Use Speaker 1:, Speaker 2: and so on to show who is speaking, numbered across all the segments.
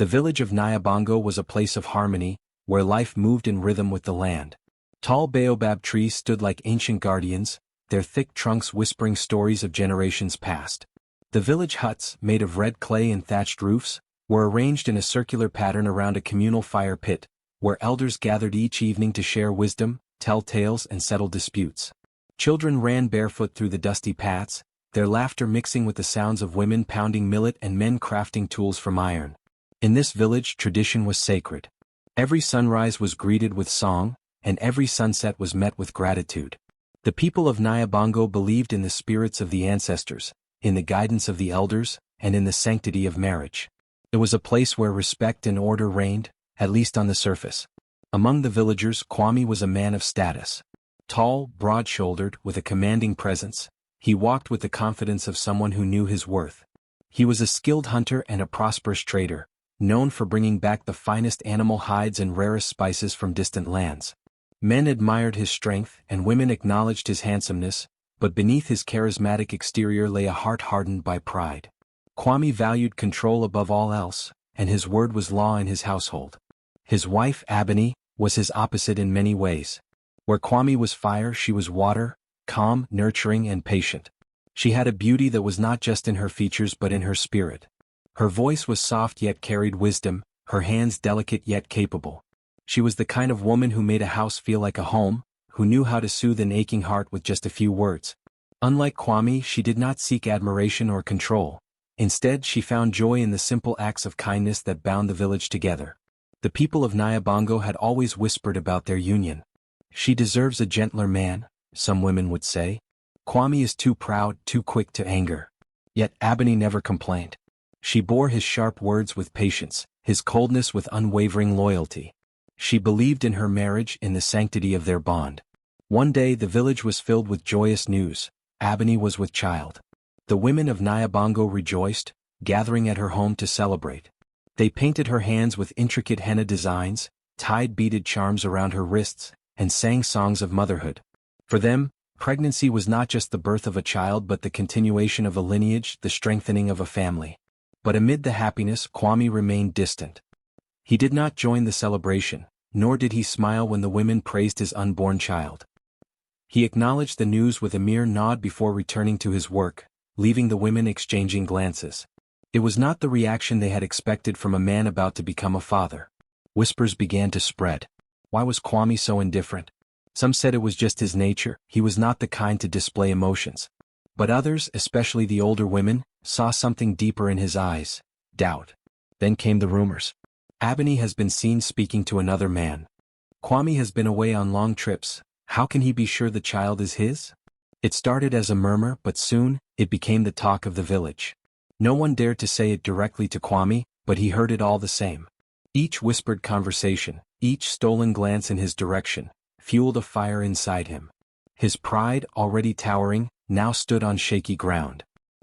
Speaker 1: The village of Nyabongo was a place of harmony, where life moved in rhythm with the land. Tall baobab trees stood like ancient guardians, their thick trunks whispering stories of generations past. The village huts, made of red clay and thatched roofs, were arranged in a circular pattern around a communal fire pit, where elders gathered each evening to share wisdom, tell tales and settle disputes. Children ran barefoot through the dusty paths, their laughter mixing with the sounds of women pounding millet and men crafting tools from iron. In this village, tradition was sacred. Every sunrise was greeted with song, and every sunset was met with gratitude. The people of Nyabongo believed in the spirits of the ancestors, in the guidance of the elders, and in the sanctity of marriage. It was a place where respect and order reigned, at least on the surface. Among the villagers, Kwame was a man of status. Tall, broad-shouldered, with a commanding presence, he walked with the confidence of someone who knew his worth. He was a skilled hunter and a prosperous trader, known for bringing back the finest animal hides and rarest spices from distant lands. Men admired his strength and women acknowledged his handsomeness, but beneath his charismatic exterior lay a heart hardened by pride. Kwame valued control above all else, and his word was law in his household. His wife, Abeni, was his opposite in many ways. Where Kwame was fire, she was water, calm, nurturing, and patient. She had a beauty that was not just in her features but in her spirit. Her voice was soft yet carried wisdom, her hands delicate yet capable. She was the kind of woman who made a house feel like a home, who knew how to soothe an aching heart with just a few words. Unlike Kwame, she did not seek admiration or control. Instead, she found joy in the simple acts of kindness that bound the village together. The people of Nyabongo had always whispered about their union. She deserves a gentler man, some women would say. Kwame is too proud, too quick to anger. Yet Abeni never complained. She bore his sharp words with patience, his coldness with unwavering loyalty. She believed in her marriage, in the sanctity of their bond. One day the village was filled with joyous news. Abeni was with child. The women of Nyabongo rejoiced, gathering at her home to celebrate. They painted her hands with intricate henna designs, tied beaded charms around her wrists, and sang songs of motherhood. For them, pregnancy was not just the birth of a child but the continuation of a lineage, the strengthening of a family. But amid the happiness, Kwame remained distant. He did not join the celebration, nor did he smile when the women praised his unborn child. He acknowledged the news with a mere nod before returning to his work, leaving the women exchanging glances. It was not the reaction they had expected from a man about to become a father. Whispers began to spread. Why was Kwame so indifferent? Some said it was just his nature, he was not the kind to display emotions. But others, especially the older women, saw something deeper in his eyes: doubt. Then came the rumors. Abeni has been seen speaking to another man. Kwame has been away on long trips. How can he be sure the child is his? It started as a murmur, but soon, it became the talk of the village. No one dared to say it directly to Kwame, but he heard it all the same. Each whispered conversation, each stolen glance in his direction, fueled a fire inside him. His pride, already towering, now stood on shaky ground.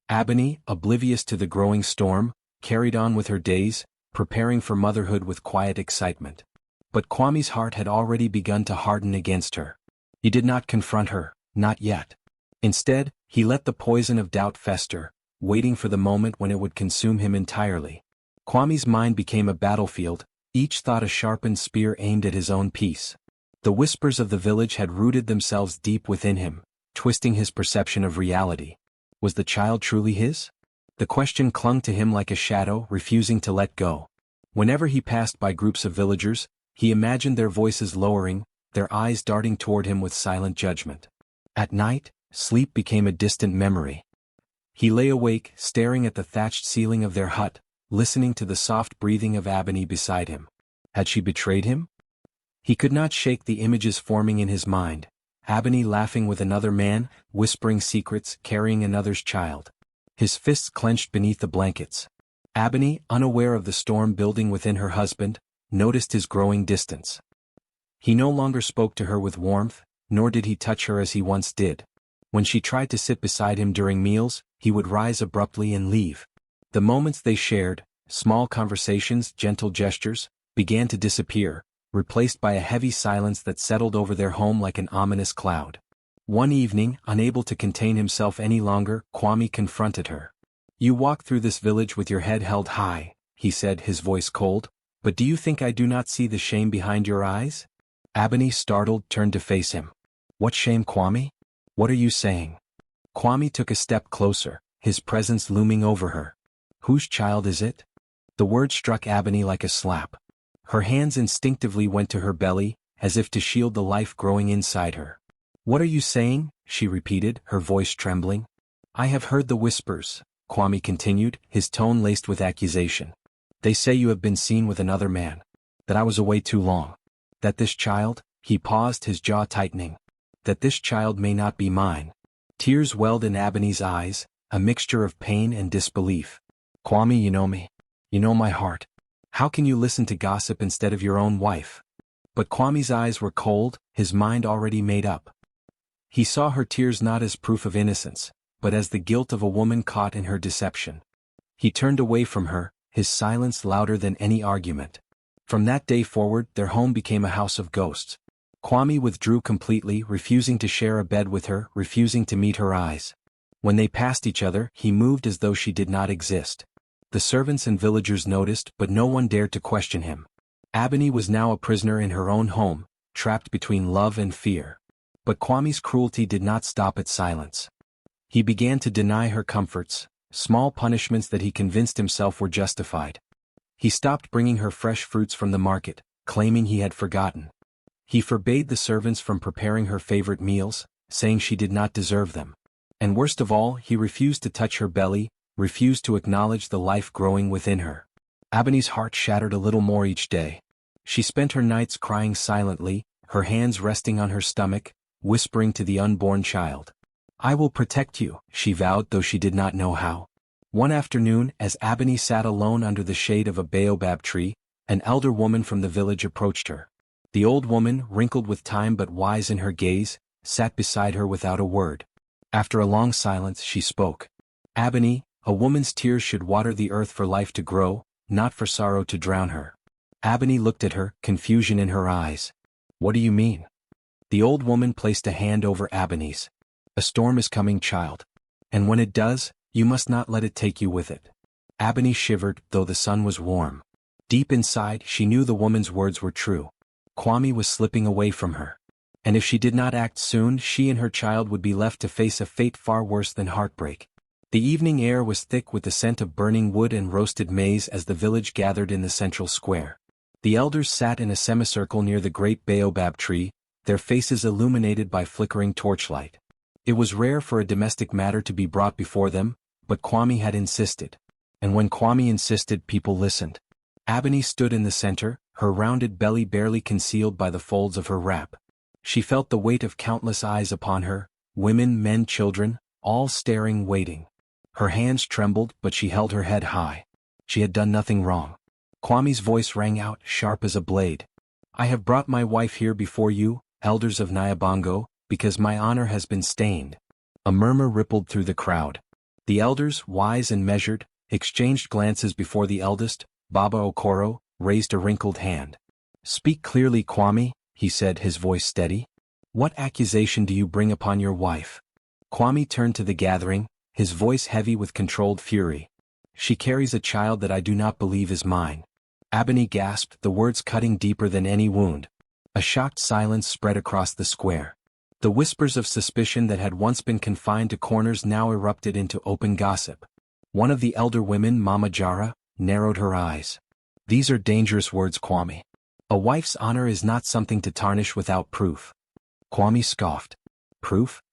Speaker 1: Abeni, oblivious to the growing storm, carried on with her days, preparing for motherhood with quiet excitement. But Kwame's heart had already begun to harden against her. He did not confront her, not yet. Instead, he let the poison of doubt fester, waiting for the moment when it would consume him entirely. Kwame's mind became a battlefield, each thought a sharpened spear aimed at his own peace. The whispers of the village had rooted themselves deep within him, twisting his perception of reality. Was the child truly his? The question clung to him like a shadow, refusing to let go. Whenever he passed by groups of villagers, he imagined their voices lowering, their eyes darting toward him with silent judgment. At night, sleep became a distant memory. He lay awake, staring at the thatched ceiling of their hut, listening to the soft breathing of Abeni beside him. Had she betrayed him? He could not shake the images forming in his mind. Abeni laughing with another man, whispering secrets, carrying another's child. His fists clenched beneath the blankets. Abeni, unaware of the storm building within her husband, noticed his growing distance. He no longer spoke to her with warmth, nor did he touch her as he once did. When she tried to sit beside him during meals, he would rise abruptly and leave. The moments they shared, small conversations, gentle gestures, began to disappear, replaced by a heavy silence that settled over their home like an ominous cloud. One evening, unable to contain himself any longer, Kwame confronted her. "You walk through this village with your head held high, he said, his voice cold. But do you think I do not see the shame behind your eyes? Ebony, startled, turned to face him. What shame, Kwame? What are you saying? Kwame took a step closer, his presence looming over her. Whose child is it? The word struck Ebony like a slap. Her hands instinctively went to her belly, as if to shield the life growing inside her. What are you saying? She repeated, her voice trembling. I have heard the whispers, Kwame continued, his tone laced with accusation. They say you have been seen with another man. That I was away too long. That this child, he paused, his jaw tightening. That this child may not be mine. Tears welled in Ebony's eyes, a mixture of pain and disbelief. Kwame, you know me. You know my heart. How can you listen to gossip instead of your own wife? But Kwame's eyes were cold, his mind already made up. He saw her tears not as proof of innocence, but as the guilt of a woman caught in her deception. He turned away from her, his silence louder than any argument. From that day forward, their home became a house of ghosts. Kwame withdrew completely, refusing to share a bed with her, refusing to meet her eyes. When they passed each other, he moved as though she did not exist. The servants and villagers noticed, but no one dared to question him. Ebony was now a prisoner in her own home, trapped between love and fear. But Kwame's cruelty did not stop at silence. He began to deny her comforts, small punishments that he convinced himself were justified. He stopped bringing her fresh fruits from the market, claiming he had forgotten. He forbade the servants from preparing her favorite meals, saying she did not deserve them. And worst of all, he refused to touch her belly, refused to acknowledge the life growing within her. Ebony's heart shattered a little more each day. She spent her nights crying silently, her hands resting on her stomach, whispering to the unborn child. I will protect you, she vowed, though she did not know how. One afternoon, as Ebony sat alone under the shade of a baobab tree, an elder woman from the village approached her. The old woman, wrinkled with time but wise in her gaze, sat beside her without a word. After a long silence, she spoke. Ebony, a woman's tears should water the earth for life to grow, not for sorrow to drown her. Ebony looked at her, confusion in her eyes. What do you mean? The old woman placed a hand over Ebony's. A storm is coming, child. And when it does, you must not let it take you with it. Ebony shivered, though the sun was warm. Deep inside, she knew the woman's words were true. Kwame was slipping away from her. And if she did not act soon, she and her child would be left to face a fate far worse than heartbreak. The evening air was thick with the scent of burning wood and roasted maize as the village gathered in the central square. The elders sat in a semicircle near the great baobab tree, their faces illuminated by flickering torchlight. It was rare for a domestic matter to be brought before them, but Kwame had insisted. And when Kwame insisted, people listened. Ebony stood in the center, her rounded belly barely concealed by the folds of her wrap. She felt the weight of countless eyes upon her, women, men, children, all staring, waiting. Her hands trembled, but she held her head high. She had done nothing wrong. Kwame's voice rang out, sharp as a blade. I have brought my wife here before you, elders of Nyabongo, because my honor has been stained. A murmur rippled through the crowd. The elders, wise and measured, exchanged glances before the eldest, Baba Okoro, raised a wrinkled hand. Speak clearly, Kwame, he said, his voice steady. What accusation do you bring upon your wife? Kwame turned to the gathering, his voice heavy with controlled fury. She carries a child that I do not believe is mine. Ebony gasped, the words cutting deeper than any wound. A shocked silence spread across the square. The whispers of suspicion that had once been confined to corners now erupted into open gossip. One of the elder women, Mama Jara, narrowed her eyes. These are dangerous words, Kwame. A wife's honor is not something to tarnish without proof. Kwame scoffed. Proof?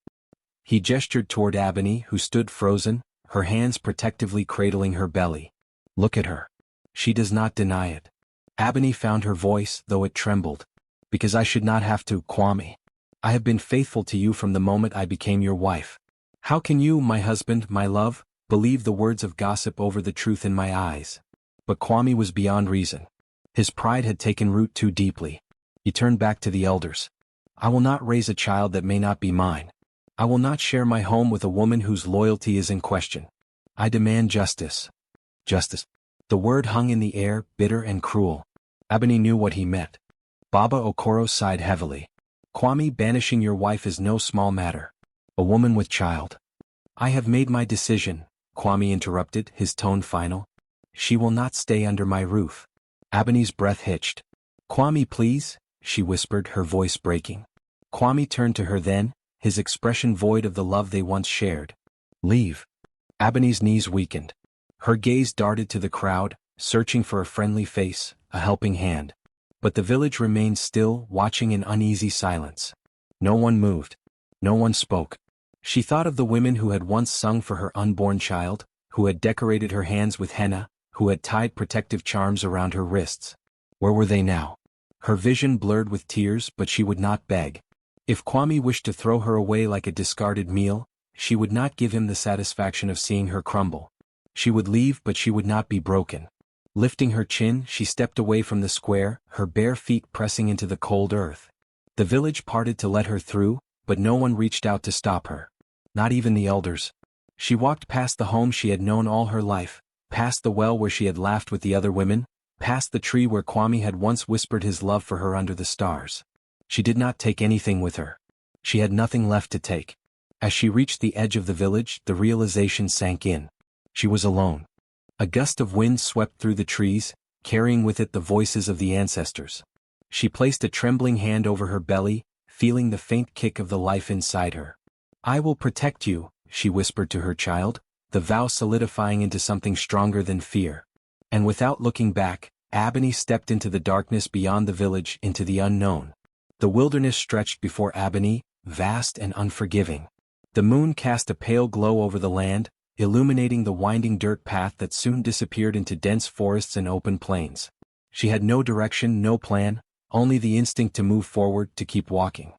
Speaker 1: He gestured toward Ebony, who stood frozen, her hands protectively cradling her belly. Look at her. She does not deny it. Ebony found her voice, though it trembled. Because I should not have to, Kwame. I have been faithful to you from the moment I became your wife. How can you, my husband, my love, believe the words of gossip over the truth in my eyes? But Kwame was beyond reason. His pride had taken root too deeply. He turned back to the elders. I will not raise a child that may not be mine. I will not share my home with a woman whose loyalty is in question. I demand justice. Justice. The word hung in the air, bitter and cruel. Ebony knew what he meant. Baba Okoro sighed heavily. Kwame, banishing your wife is no small matter. A woman with child. I have made my decision, Kwame interrupted, his tone final. she will not stay under my roof. Ebony's breath hitched. Kwame, please, she whispered, her voice breaking. Kwame turned to her then, his expression void of the love they once shared. Leave. Ebony's knees weakened. Her gaze darted to the crowd, searching for a friendly face, a helping hand. But the village remained still, watching in uneasy silence. No one moved. No one spoke. She thought of the women who had once sung for her unborn child, who had decorated her hands with henna, who had tied protective charms around her wrists. Where were they now? Her vision blurred with tears, but she would not beg. If Kwame wished to throw her away like a discarded meal, she would not give him the satisfaction of seeing her crumble. She would leave, but she would not be broken. Lifting her chin, she stepped away from the square, her bare feet pressing into the cold earth. The village parted to let her through, but no one reached out to stop her. Not even the elders. She walked past the home she had known all her life, past the well where she had laughed with the other women, past the tree where Kwame had once whispered his love for her under the stars. She did not take anything with her. She had nothing left to take. As she reached the edge of the village, the realization sank in. She was alone. A gust of wind swept through the trees, carrying with it the voices of the ancestors. She placed a trembling hand over her belly, feeling the faint kick of the life inside her. I will protect you, she whispered to her child, the vow solidifying into something stronger than fear. And without looking back, Ebony stepped into the darkness beyond the village, into the unknown. The wilderness stretched before Ebony, vast and unforgiving. The moon cast a pale glow over the land, illuminating the winding dirt path that soon disappeared into dense forests and open plains. She had no direction, no plan, only the instinct to move forward, to keep walking.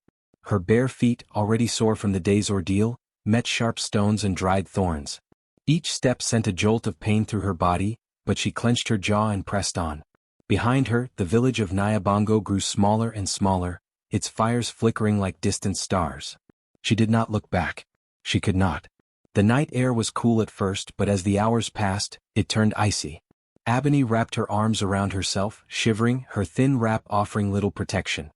Speaker 1: Her bare feet, already sore from the day's ordeal, met sharp stones and dried thorns. Each step sent a jolt of pain through her body, but she clenched her jaw and pressed on. Behind her, the village of Nyabango grew smaller and smaller, its fires flickering like distant stars. She did not look back. She could not. The night air was cool at first, but as the hours passed, it turned icy. Ebony wrapped her arms around herself, shivering, her thin wrap offering little protection.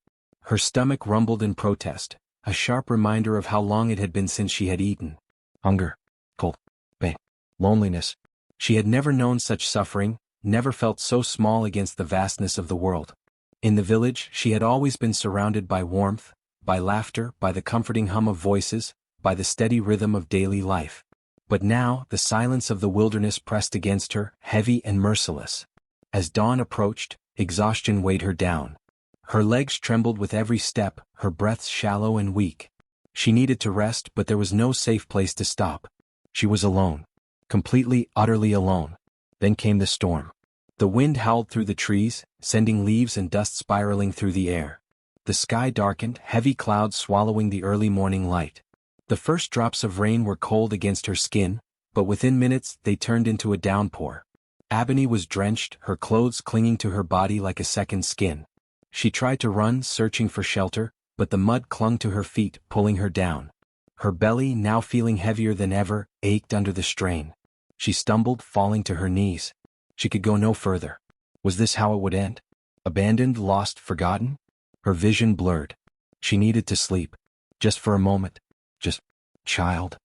Speaker 1: Her stomach rumbled in protest, a sharp reminder of how long it had been since she had eaten. Hunger, cold, pain, loneliness. She had never known such suffering, never felt so small against the vastness of the world. In the village, she had always been surrounded by warmth, by laughter, by the comforting hum of voices, by the steady rhythm of daily life. But now, the silence of the wilderness pressed against her, heavy and merciless. As dawn approached, exhaustion weighed her down. Her legs trembled with every step, her breath shallow and weak. She needed to rest, but there was no safe place to stop. She was alone. Completely, utterly alone. Then came the storm. The wind howled through the trees, sending leaves and dust spiraling through the air. The sky darkened, heavy clouds swallowing the early morning light. The first drops of rain were cold against her skin, but within minutes they turned into a downpour. Ebony was drenched, her clothes clinging to her body like a second skin. She tried to run, searching for shelter, but the mud clung to her feet, pulling her down. Her belly, now feeling heavier than ever, ached under the strain. She stumbled, falling to her knees. She could go no further. Was this how it would end? Abandoned, lost, forgotten? Her vision blurred. She needed to sleep. Just for a moment. Just, child.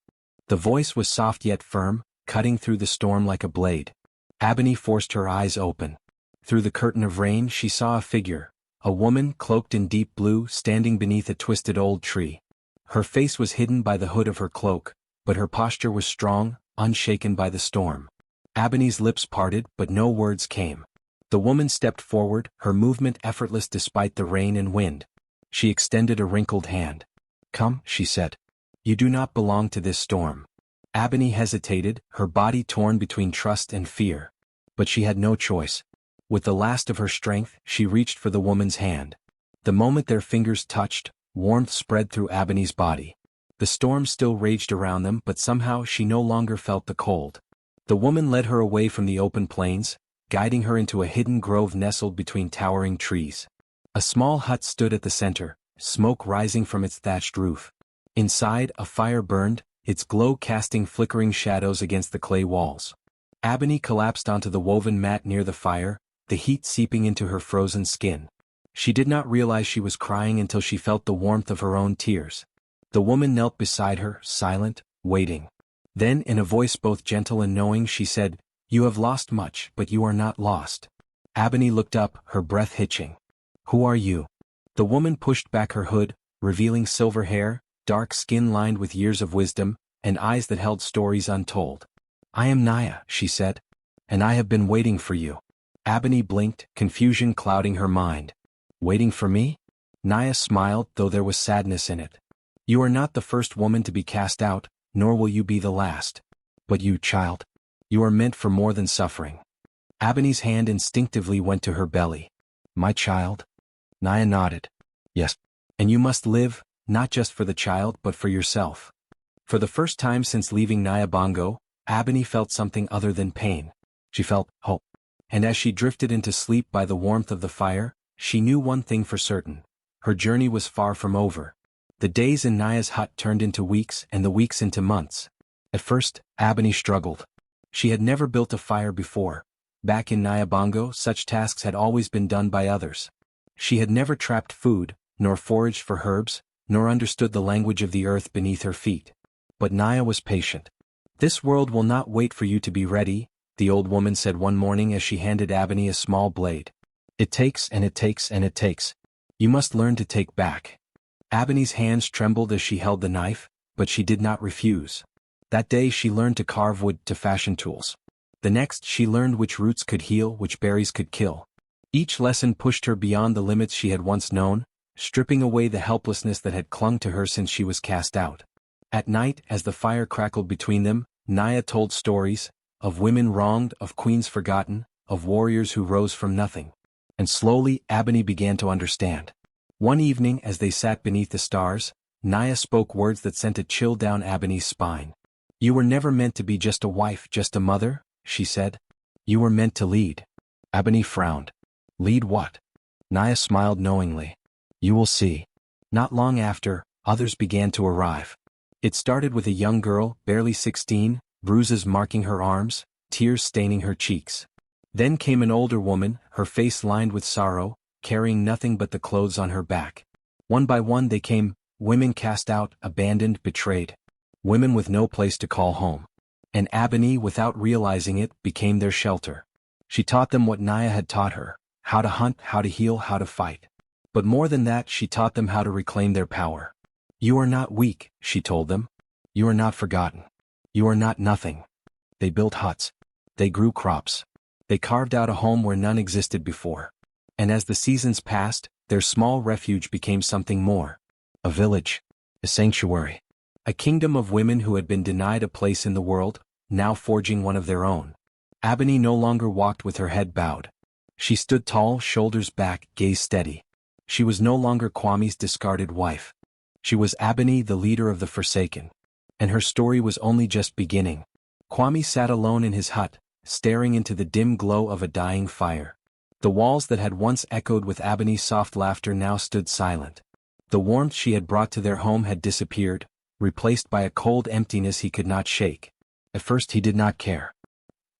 Speaker 1: The voice was soft yet firm, cutting through the storm like a blade. Ebony forced her eyes open. Through the curtain of rain she saw a figure, a woman cloaked in deep blue, standing beneath a twisted old tree. Her face was hidden by the hood of her cloak, but her posture was strong, unshaken by the storm. Ebony's lips parted, but no words came. The woman stepped forward, her movement effortless despite the rain and wind. She extended a wrinkled hand. Come, she said. You do not belong to this storm. Ebony hesitated, her body torn between trust and fear. But she had no choice. With the last of her strength, she reached for the woman's hand. The moment their fingers touched, warmth spread through Ebony's body. The storm still raged around them, but somehow she no longer felt the cold. The woman led her away from the open plains, guiding her into a hidden grove nestled between towering trees. A small hut stood at the center, smoke rising from its thatched roof. Inside, a fire burned, its glow casting flickering shadows against the clay walls. Ebony collapsed onto the woven mat near the fire, the heat seeping into her frozen skin. She did not realize she was crying until she felt the warmth of her own tears. The woman knelt beside her, silent, waiting. Then, in a voice both gentle and knowing, she said, You have lost much, but you are not lost. Ebony looked up, her breath hitching. Who are you? The woman pushed back her hood, revealing silver hair, dark skin lined with years of wisdom, and eyes that held stories untold. I am Naya, she said. And I have been waiting for you. Ebony blinked, confusion clouding her mind. Waiting for me? Naya smiled, though there was sadness in it. You are not the first woman to be cast out, nor will you be the last. But you, child. You are meant for more than suffering. Ebony's hand instinctively went to her belly. My child? Naya nodded. Yes. And you must live, not just for the child but for yourself. For the first time since leaving Naya Bongo, Ebony felt something other than pain. She felt hope. And as she drifted into sleep by the warmth of the fire, she knew one thing for certain. Her journey was far from over. The days in Naya's hut turned into weeks and the weeks into months. At first, Ebony struggled. She had never built a fire before. Back in Naya Bongo, such tasks had always been done by others. She had never trapped food, nor foraged for herbs, nor understood the language of the earth beneath her feet. But Naya was patient. This world will not wait for you to be ready, the old woman said one morning as she handed Ebony a small blade. It takes and it takes and it takes. You must learn to take back. Ebony's hands trembled as she held the knife, but she did not refuse. That day she learned to carve wood to fashion tools. The next she learned which roots could heal, which berries could kill. Each lesson pushed her beyond the limits she had once known, stripping away the helplessness that had clung to her since she was cast out. At night, as the fire crackled between them, Naya told stories, of women wronged, of queens forgotten, of warriors who rose from nothing. And slowly, Ebony began to understand. One evening as they sat beneath the stars, Naya spoke words that sent a chill down Ebony's spine. You were never meant to be just a wife, just a mother, she said. You were meant to lead. Ebony frowned. Lead what? Naya smiled knowingly. You will see. Not long after, others began to arrive. It started with a young girl, barely 16, bruises marking her arms, tears staining her cheeks. Then came an older woman, her face lined with sorrow, carrying nothing but the clothes on her back. One by one they came, women cast out, abandoned, betrayed. Women with no place to call home. And Ebony, without realizing it, became their shelter. She taught them what Naya had taught her, how to hunt, how to heal, how to fight. But more than that, she taught them how to reclaim their power. You are not weak, she told them. You are not forgotten. You are not nothing. They built huts. They grew crops. They carved out a home where none existed before. And as the seasons passed, their small refuge became something more. A village. A sanctuary. A kingdom of women who had been denied a place in the world, now forging one of their own. Ebony no longer walked with her head bowed. She stood tall, shoulders back, gaze steady. She was no longer Kwame's discarded wife. She was Ebony, the leader of the forsaken. And her story was only just beginning. Kwame sat alone in his hut, staring into the dim glow of a dying fire. The walls that had once echoed with Ebony's soft laughter now stood silent. The warmth she had brought to their home had disappeared, replaced by a cold emptiness he could not shake. At first he did not care.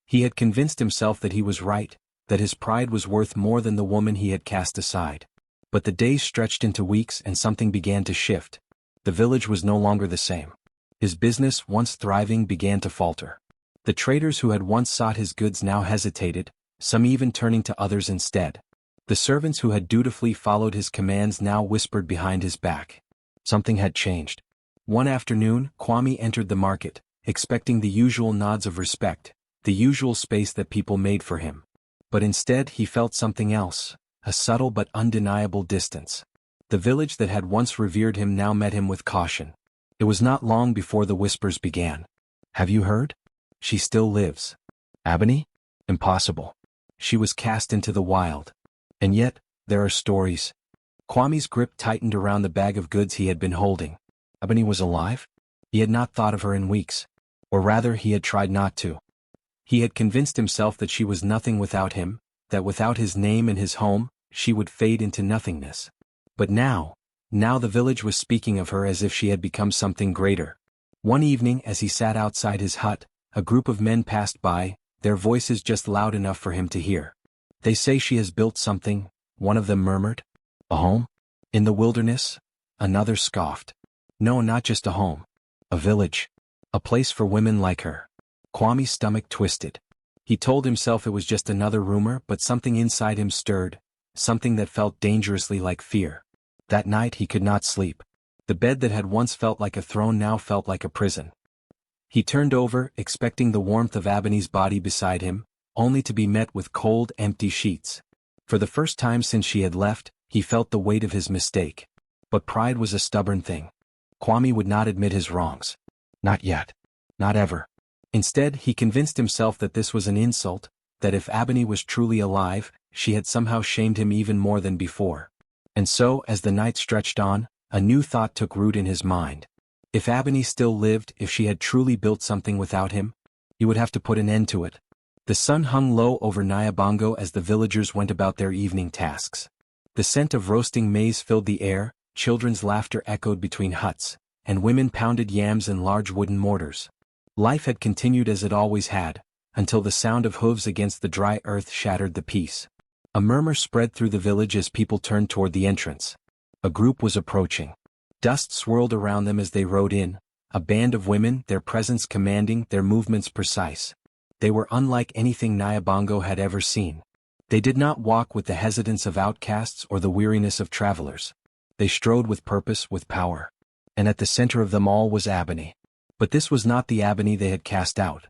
Speaker 1: He had convinced himself that he was right, that his pride was worth more than the woman he had cast aside. But the days stretched into weeks and something began to shift. The village was no longer the same. His business, once thriving, began to falter. The traders who had once sought his goods now hesitated, some even turning to others instead. The servants who had dutifully followed his commands now whispered behind his back. Something had changed. One afternoon, Kwame entered the market, expecting the usual nods of respect, the usual space that people made for him. But instead he felt something else, a subtle but undeniable distance. The village that had once revered him now met him with caution. It was not long before the whispers began. Have you heard? She still lives. Ebony? Impossible. She was cast into the wild. And yet, there are stories. Kwame's grip tightened around the bag of goods he had been holding. Ebony was alive? He had not thought of her in weeks. Or rather, he had tried not to. He had convinced himself that she was nothing without him, that without his name and his home, she would fade into nothingness. But now the village was speaking of her as if she had become something greater. One evening as he sat outside his hut, a group of men passed by, their voices just loud enough for him to hear. They say she has built something, one of them murmured. A home? In the wilderness? Another scoffed. No, not just a home. A village. A place for women like her. Kwame's stomach twisted. He told himself it was just another rumor, but something inside him stirred, something that felt dangerously like fear. That night he could not sleep. The bed that had once felt like a throne now felt like a prison. He turned over, expecting the warmth of Ebony's body beside him, only to be met with cold, empty sheets. For the first time since she had left, he felt the weight of his mistake. But pride was a stubborn thing. Kwame would not admit his wrongs. Not yet. Not ever. Instead, he convinced himself that this was an insult, that if Ebony was truly alive, she had somehow shamed him even more than before. And so, as the night stretched on, a new thought took root in his mind. If Ebony still lived, if she had truly built something without him, he would have to put an end to it. The sun hung low over Nyabongo as the villagers went about their evening tasks. The scent of roasting maize filled the air, children's laughter echoed between huts, and women pounded yams in large wooden mortars. Life had continued as it always had, until the sound of hooves against the dry earth shattered the peace. A murmur spread through the village as people turned toward the entrance. A group was approaching. Dust swirled around them as they rode in, a band of women, their presence commanding, their movements precise. They were unlike anything Nyabongo had ever seen. They did not walk with the hesitance of outcasts or the weariness of travelers. They strode with purpose, with power. And at the center of them all was Ebony. But this was not the Ebony they had cast out.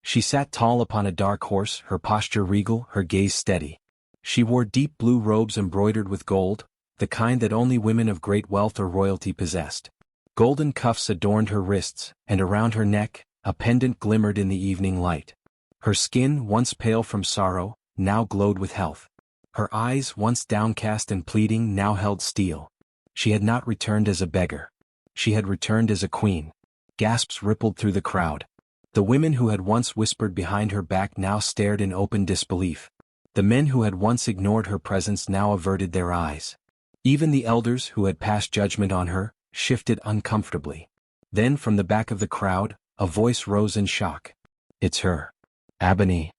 Speaker 1: She sat tall upon a dark horse, her posture regal, her gaze steady. She wore deep blue robes embroidered with gold, the kind that only women of great wealth or royalty possessed. Golden cuffs adorned her wrists, and around her neck, a pendant glimmered in the evening light. Her skin, once pale from sorrow, now glowed with health. Her eyes, once downcast and pleading, now held steel. She had not returned as a beggar. She had returned as a queen. Gasps rippled through the crowd. The women who had once whispered behind her back now stared in open disbelief. The men who had once ignored her presence now averted their eyes. Even the elders who had passed judgment on her, shifted uncomfortably. Then from the back of the crowd, a voice rose in shock. It's her. Ebony.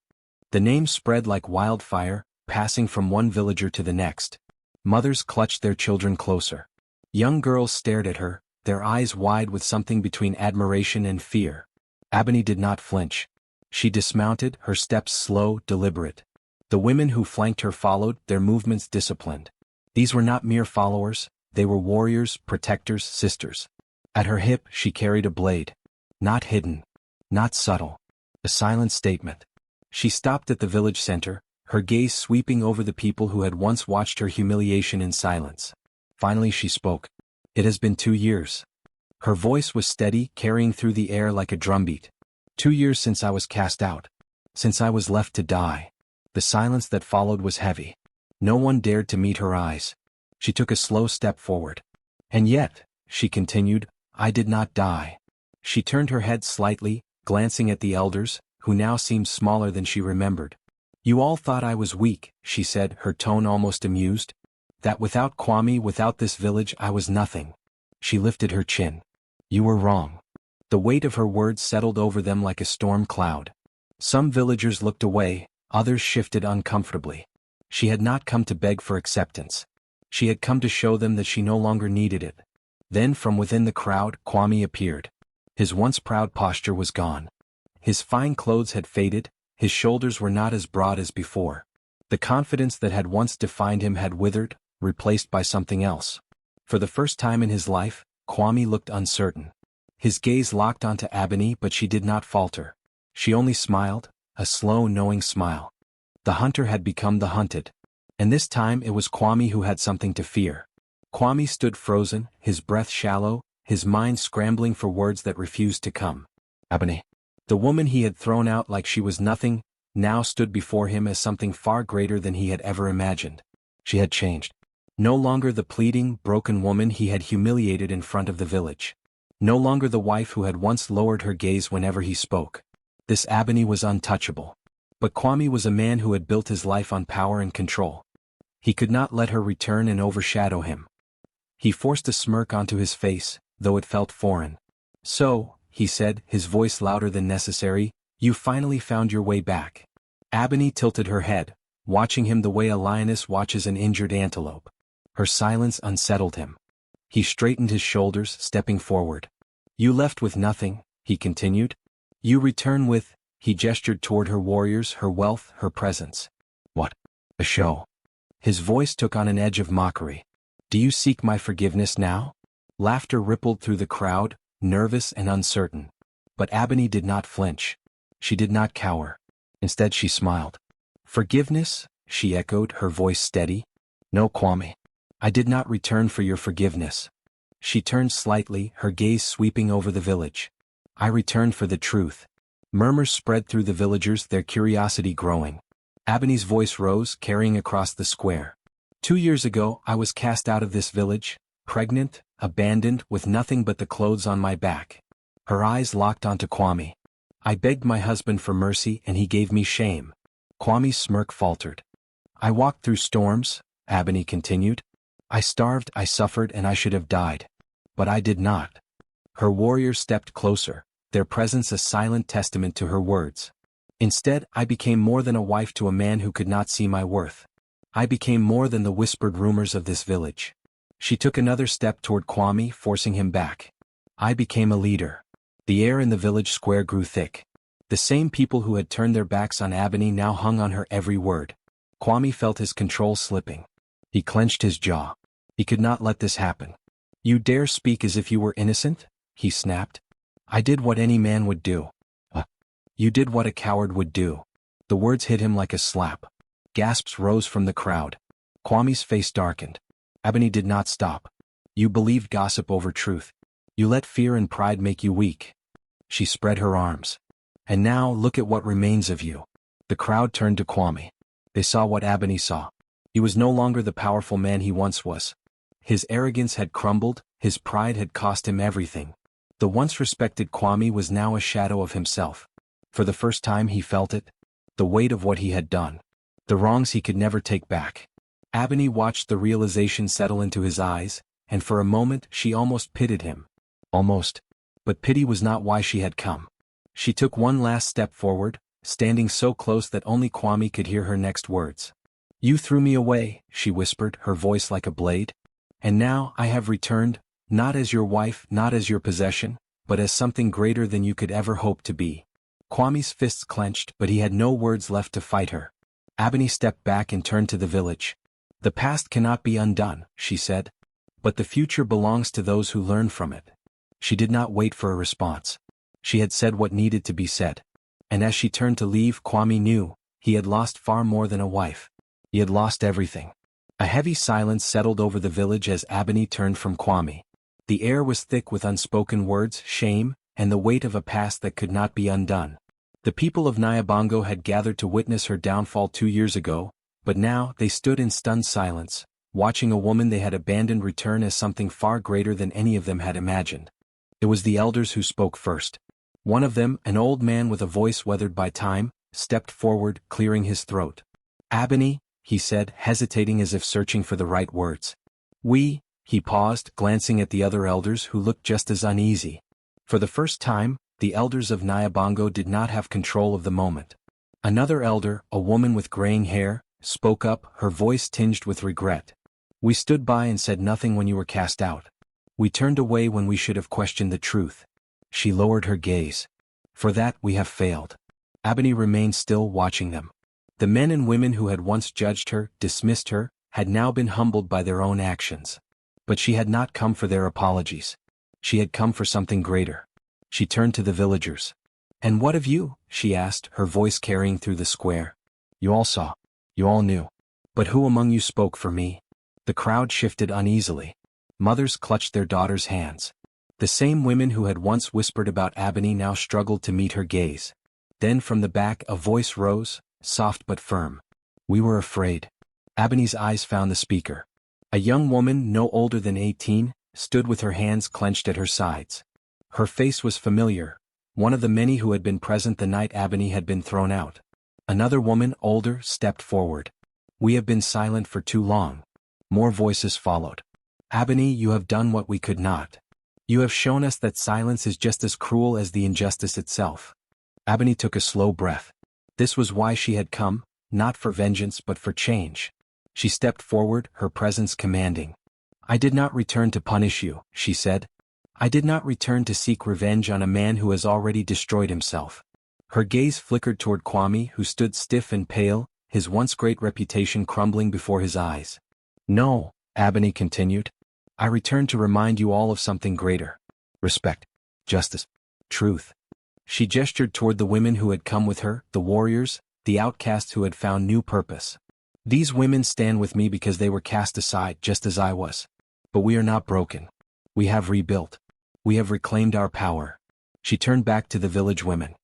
Speaker 1: The name spread like wildfire, passing from one villager to the next. Mothers clutched their children closer. Young girls stared at her, their eyes wide with something between admiration and fear. Ebony did not flinch. She dismounted, her steps slow, deliberate. The women who flanked her followed, their movements disciplined. These were not mere followers, they were warriors, protectors, sisters. At her hip she carried a blade. Not hidden. Not subtle. A silent statement. She stopped at the village center, her gaze sweeping over the people who had once watched her humiliation in silence. Finally she spoke. It has been 2 years. Her voice was steady, carrying through the air like a drumbeat. 2 years since I was cast out. Since I was left to die. The silence that followed was heavy. No one dared to meet her eyes. She took a slow step forward. And yet, she continued, I did not die. She turned her head slightly, glancing at the elders, who now seemed smaller than she remembered. You all thought I was weak, she said, her tone almost amused. That without Kwame, without this village, I was nothing. She lifted her chin. You were wrong. The weight of her words settled over them like a storm cloud. Some villagers looked away, others shifted uncomfortably. She had not come to beg for acceptance. She had come to show them that she no longer needed it. Then from within the crowd, Kwame appeared. His once proud posture was gone. His fine clothes had faded, his shoulders were not as broad as before. The confidence that had once defined him had withered, replaced by something else. For the first time in his life, Kwame looked uncertain. His gaze locked onto Ebony, but she did not falter. She only smiled, a slow, knowing smile. The hunter had become the hunted. And this time it was Kwame who had something to fear. Kwame stood frozen, his breath shallow, his mind scrambling for words that refused to come. Ebony. The woman he had thrown out like she was nothing, now stood before him as something far greater than he had ever imagined. She had changed. No longer the pleading, broken woman he had humiliated in front of the village. No longer the wife who had once lowered her gaze whenever he spoke. This Ebony was untouchable. But Kwame was a man who had built his life on power and control. He could not let her return and overshadow him. He forced a smirk onto his face, though it felt foreign. So, he said, his voice louder than necessary, you finally found your way back. Ebony tilted her head, watching him the way a lioness watches an injured antelope. Her silence unsettled him. He straightened his shoulders, stepping forward. You left with nothing, he continued. You return with, He gestured toward her warriors, her wealth, her presence. What? A show. His voice took on an edge of mockery. Do you seek my forgiveness now? Laughter rippled through the crowd, nervous and uncertain. But Ebony did not flinch. She did not cower. Instead she smiled. Forgiveness? She echoed, her voice steady. No, Kwame. I did not return for your forgiveness. She turned slightly, her gaze sweeping over the village. I returned for the truth. Murmurs spread through the villagers, their curiosity growing. Ebony's voice rose, carrying across the square. 2 years ago, I was cast out of this village, pregnant, abandoned, with nothing but the clothes on my back. Her eyes locked onto Kwame. I begged my husband for mercy and he gave me shame. Kwame's smirk faltered. I walked through storms, Ebony continued. I starved, I suffered, and I should have died. But I did not. Her warriors stepped closer, their presence a silent testament to her words. Instead, I became more than a wife to a man who could not see my worth. I became more than the whispered rumors of this village. She took another step toward Kwame, forcing him back. I became a leader. The air in the village square grew thick. The same people who had turned their backs on Ebony now hung on her every word. Kwame felt his control slipping. He clenched his jaw. He could not let this happen. You dare speak as if you were innocent? He snapped. I did what any man would do. You did what a coward would do. The words hit him like a slap. Gasps rose from the crowd. Kwame's face darkened. Ebony did not stop. You believed gossip over truth. You let fear and pride make you weak. She spread her arms. And now look at what remains of you. The crowd turned to Kwame. They saw what Ebony saw. He was no longer the powerful man he once was. His arrogance had crumbled, his pride had cost him everything. The once respected Kwame was now a shadow of himself. For the first time he felt it. The weight of what he had done. The wrongs he could never take back. Ebony watched the realization settle into his eyes, and for a moment she almost pitied him. Almost. But pity was not why she had come. She took one last step forward, standing so close that only Kwame could hear her next words. You threw me away, she whispered, her voice like a blade. And now I have returned, not as your wife, not as your possession, but as something greater than you could ever hope to be. Kwame's fists clenched, but he had no words left to fight her. Ebony stepped back and turned to the village. The past cannot be undone, she said. But the future belongs to those who learn from it. She did not wait for a response. She had said what needed to be said. And as she turned to leave, Kwame knew, he had lost far more than a wife. He had lost everything. A heavy silence settled over the village as Ebony turned from Kwame. The air was thick with unspoken words, shame, and the weight of a past that could not be undone. The people of Nyabongo had gathered to witness her downfall 2 years ago, but now they stood in stunned silence, watching a woman they had abandoned return as something far greater than any of them had imagined. It was the elders who spoke first. One of them, an old man with a voice weathered by time, stepped forward, clearing his throat. Ebony, he said, hesitating as if searching for the right words. He paused, glancing at the other elders who looked just as uneasy. For the first time, the elders of Nyabongo did not have control of the moment. Another elder, a woman with graying hair, spoke up, her voice tinged with regret. We stood by and said nothing when you were cast out. We turned away when we should have questioned the truth. She lowered her gaze. For that we have failed. Ebony remained still, watching them. The men and women who had once judged her, dismissed her, had now been humbled by their own actions. But she had not come for their apologies. She had come for something greater. She turned to the villagers. And what of you? She asked, her voice carrying through the square. You all saw. You all knew. But who among you spoke for me? The crowd shifted uneasily. Mothers clutched their daughters' hands. The same women who had once whispered about Ebony now struggled to meet her gaze. Then from the back a voice rose, soft but firm. We were afraid. Ebony's eyes found the speaker. A young woman, no older than 18, stood with her hands clenched at her sides. Her face was familiar, one of the many who had been present the night Ebony had been thrown out. Another woman, older, stepped forward. We have been silent for too long. More voices followed. Ebony, you have done what we could not. You have shown us that silence is just as cruel as the injustice itself. Ebony took a slow breath. This was why she had come, not for vengeance but for change. She stepped forward, her presence commanding. I did not return to punish you, she said. I did not return to seek revenge on a man who has already destroyed himself. Her gaze flickered toward Kwame, who stood stiff and pale, his once great reputation crumbling before his eyes. "No," Ebony continued. "I return to remind you all of something greater. Respect. Justice. Truth." She gestured toward the women who had come with her, the warriors, the outcasts who had found new purpose. "These women stand with me because they were cast aside just as I was. But we are not broken. We have rebuilt. We have reclaimed our power." She turned back to the village women.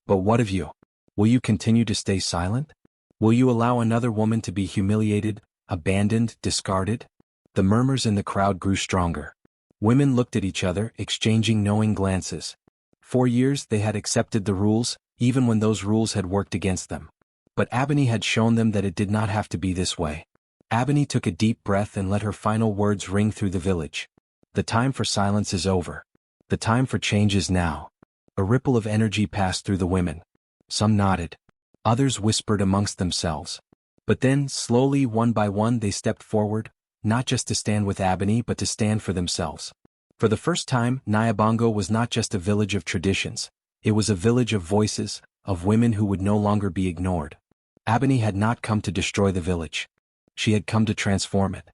Speaker 1: "But what of you? Will you continue to stay silent? Will you allow another woman to be humiliated, abandoned, discarded?" The murmurs in the crowd grew stronger. Women looked at each other, exchanging knowing glances. For years they had accepted the rules, even when those rules had worked against them. But Ebony had shown them that it did not have to be this way. Ebony took a deep breath and let her final words ring through the village. "The time for silence is over. The time for change is now." A ripple of energy passed through the women. Some nodded. Others whispered amongst themselves. But then, slowly, one by one, they stepped forward, not just to stand with Ebony but to stand for themselves. For the first time, Nyabongo was not just a village of traditions. It was a village of voices, of women who would no longer be ignored. Ebony had not come to destroy the village. She had come to transform it.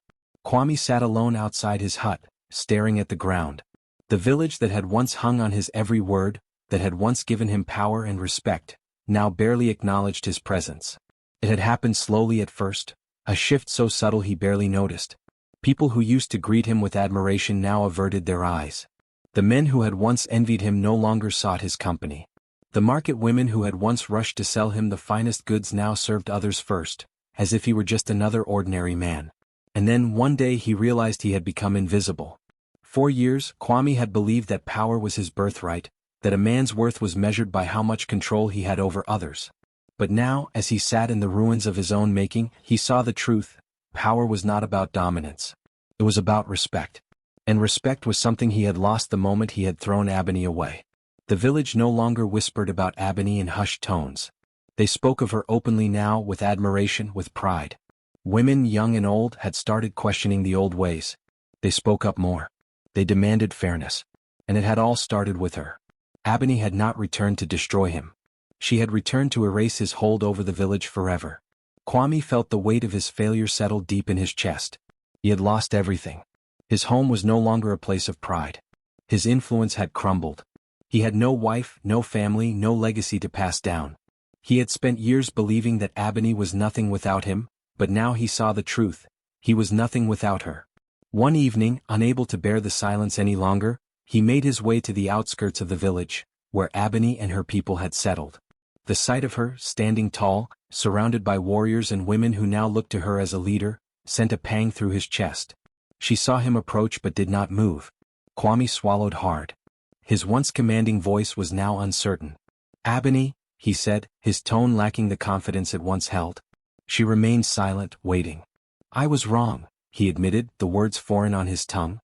Speaker 1: Kwame sat alone outside his hut, staring at the ground. The village that had once hung on his every word, that had once given him power and respect, now barely acknowledged his presence. It had happened slowly at first, a shift so subtle he barely noticed. People who used to greet him with admiration now averted their eyes. The men who had once envied him no longer sought his company. The market women who had once rushed to sell him the finest goods now served others first, as if he were just another ordinary man. And then one day he realized he had become invisible. For years, Kwame had believed that power was his birthright, that a man's worth was measured by how much control he had over others. But now, as he sat in the ruins of his own making, he saw the truth. Power was not about dominance. It was about respect. And respect was something he had lost the moment he had thrown Ebony away. The village no longer whispered about Ebony in hushed tones. They spoke of her openly now, with admiration, with pride. Women, young and old, had started questioning the old ways. They spoke up more. They demanded fairness. And it had all started with her. Ebony had not returned to destroy him. She had returned to erase his hold over the village forever. Kwame felt the weight of his failure settle deep in his chest. He had lost everything. His home was no longer a place of pride. His influence had crumbled. He had no wife, no family, no legacy to pass down. He had spent years believing that Ebony was nothing without him, but now he saw the truth. He was nothing without her. One evening, unable to bear the silence any longer, he made his way to the outskirts of the village, where Ebony and her people had settled. The sight of her, standing tall, surrounded by warriors and women who now looked to her as a leader, sent a pang through his chest. She saw him approach but did not move. Kwame swallowed hard. His once commanding voice was now uncertain. "Ebony," he said, his tone lacking the confidence it once held. She remained silent, waiting. "I was wrong," he admitted, the words foreign on his tongue.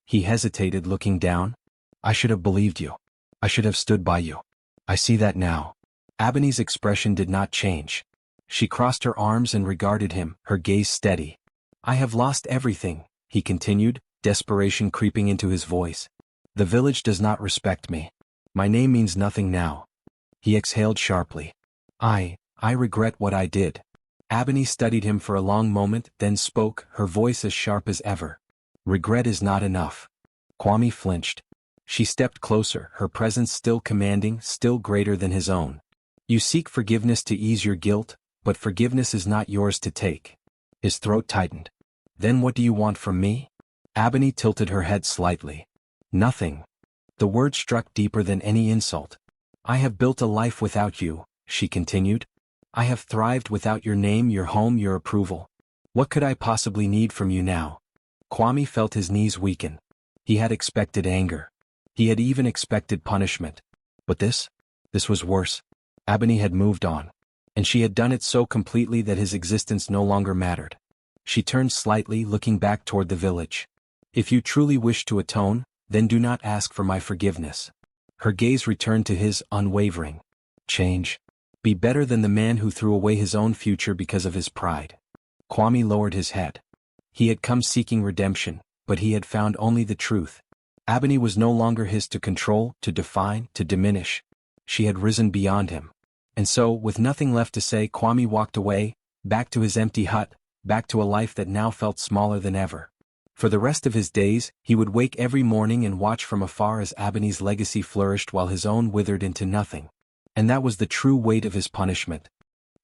Speaker 1: He hesitated, looking down. "I should have believed you. I should have stood by you. I see that now." Ebony's expression did not change. She crossed her arms and regarded him, her gaze steady. "I have lost everything," he continued, desperation creeping into his voice. "The village does not respect me. My name means nothing now." He exhaled sharply. I regret what I did." Ebony studied him for a long moment, then spoke, her voice as sharp as ever. "Regret is not enough." Kwame flinched. She stepped closer, her presence still commanding, still greater than his own. "You seek forgiveness to ease your guilt, but forgiveness is not yours to take." His throat tightened. "Then what do you want from me?" Ebony tilted her head slightly. "Nothing." The word struck deeper than any insult. "I have built a life without you," she continued. "I have thrived without your name, your home, your approval. What could I possibly need from you now?" Kwame felt his knees weaken. He had expected anger. He had even expected punishment. But this was worse. Ebony had moved on. And she had done it so completely that his existence no longer mattered. She turned slightly, looking back toward the village. "If you truly wish to atone, then do not ask for my forgiveness." Her gaze returned to his, unwavering. "Change. Be better than the man who threw away his own future because of his pride." Kwame lowered his head. He had come seeking redemption, but he had found only the truth. Ebony was no longer his to control, to define, to diminish. She had risen beyond him. And so, with nothing left to say, Kwame walked away, back to his empty hut, back to a life that now felt smaller than ever. For the rest of his days, he would wake every morning and watch from afar as Abeni's legacy flourished while his own withered into nothing. And that was the true weight of his punishment.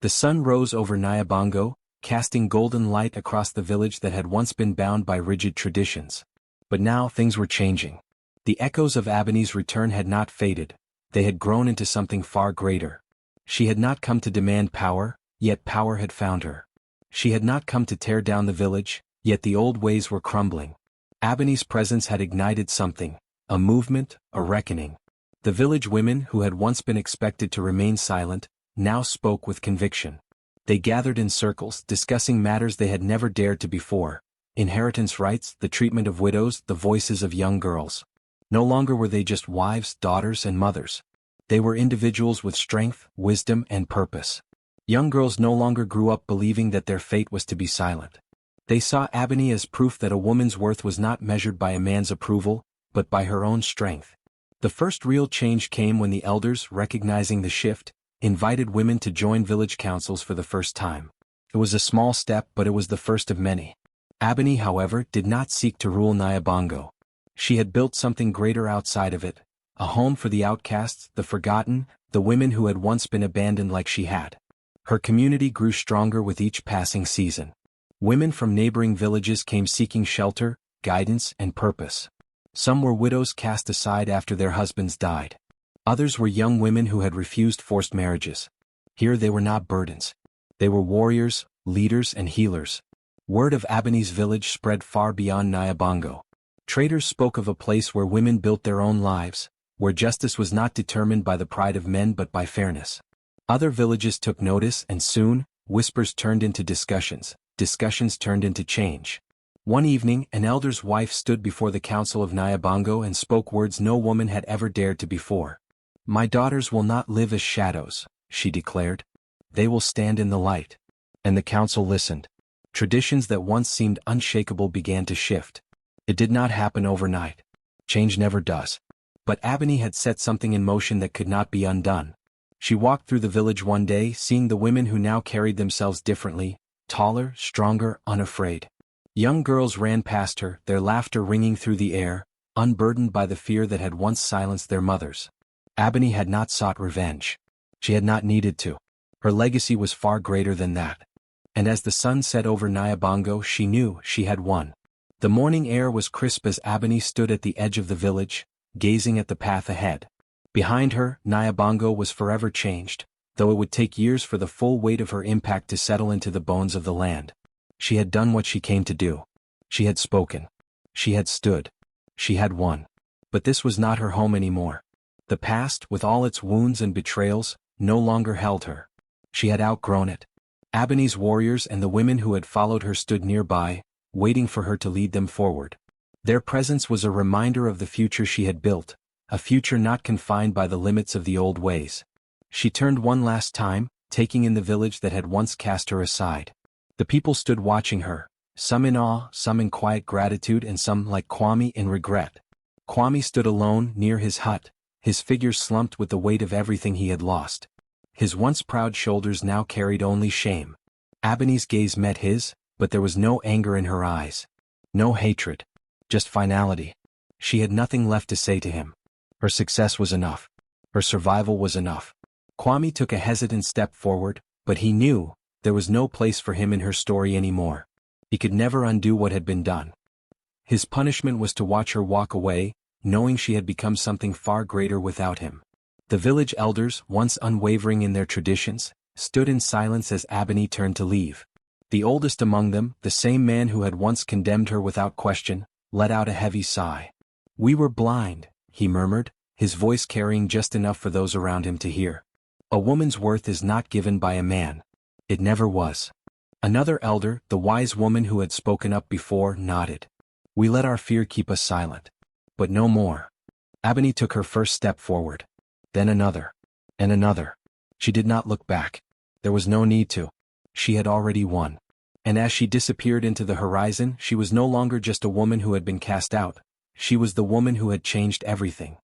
Speaker 1: The sun rose over Nyabango, casting golden light across the village that had once been bound by rigid traditions. But now things were changing. The echoes of Abeni's return had not faded, they had grown into something far greater. She had not come to demand power, yet power had found her. She had not come to tear down the village, yet the old ways were crumbling. Abeni's presence had ignited something, a movement, a reckoning. The village women who had once been expected to remain silent, now spoke with conviction. They gathered in circles, discussing matters they had never dared to before: inheritance rights, the treatment of widows, the voices of young girls. No longer were they just wives, daughters, and mothers. They were individuals with strength, wisdom, and purpose. Young girls no longer grew up believing that their fate was to be silent. They saw Abeni as proof that a woman's worth was not measured by a man's approval, but by her own strength. The first real change came when the elders, recognizing the shift, invited women to join village councils for the first time. It was a small step, but it was the first of many. Abeni, however, did not seek to rule Nyabango. She had built something greater outside of it, a home for the outcasts, the forgotten, the women who had once been abandoned like she had. Her community grew stronger with each passing season. Women from neighboring villages came seeking shelter, guidance, and purpose. Some were widows cast aside after their husbands died. Others were young women who had refused forced marriages. Here they were not burdens. They were warriors, leaders, and healers. Word of Abeni's village spread far beyond Nyabango. Traders spoke of a place where women built their own lives, where justice was not determined by the pride of men but by fairness. Other villages took notice, and soon, whispers turned into discussions, discussions turned into change. One evening, an elder's wife stood before the council of Nyabango and spoke words no woman had ever dared to before. "My daughters will not live as shadows," she declared. "They will stand in the light." And the council listened. Traditions that once seemed unshakable began to shift. It did not happen overnight. Change never does. But Abeni had set something in motion that could not be undone. She walked through the village one day, seeing the women who now carried themselves differently, taller, stronger, unafraid. Young girls ran past her, their laughter ringing through the air, unburdened by the fear that had once silenced their mothers. Abeni had not sought revenge. She had not needed to. Her legacy was far greater than that. And as the sun set over Nyabango, she knew she had won. The morning air was crisp as Abeni stood at the edge of the village, gazing at the path ahead. Behind her, Nyabango was forever changed, though it would take years for the full weight of her impact to settle into the bones of the land. She had done what she came to do. She had spoken. She had stood. She had won. But this was not her home anymore. The past, with all its wounds and betrayals, no longer held her. She had outgrown it. Abeni's warriors and the women who had followed her stood nearby, waiting for her to lead them forward. Their presence was a reminder of the future she had built, a future not confined by the limits of the old ways. She turned one last time, taking in the village that had once cast her aside. The people stood watching her, some in awe, some in quiet gratitude, and some, like Kwame, in regret. Kwame stood alone near his hut, his figure slumped with the weight of everything he had lost. His once proud shoulders now carried only shame. Abeni's gaze met his, but there was no anger in her eyes. No hatred. Just finality. She had nothing left to say to him. Her success was enough. Her survival was enough. Kwame took a hesitant step forward, but he knew there was no place for him in her story anymore. He could never undo what had been done. His punishment was to watch her walk away, knowing she had become something far greater without him. The village elders, once unwavering in their traditions, stood in silence as Abeni turned to leave. The oldest among them, the same man who had once condemned her without question, let out a heavy sigh. "We were blind," he murmured, his voice carrying just enough for those around him to hear. "A woman's worth is not given by a man. It never was." Another elder, the wise woman who had spoken up before, nodded. "We let our fear keep us silent. But no more." Abeni took her first step forward. Then another. And another. She did not look back. There was no need to. She had already won. And as she disappeared into the horizon, she was no longer just a woman who had been cast out. She was the woman who had changed everything.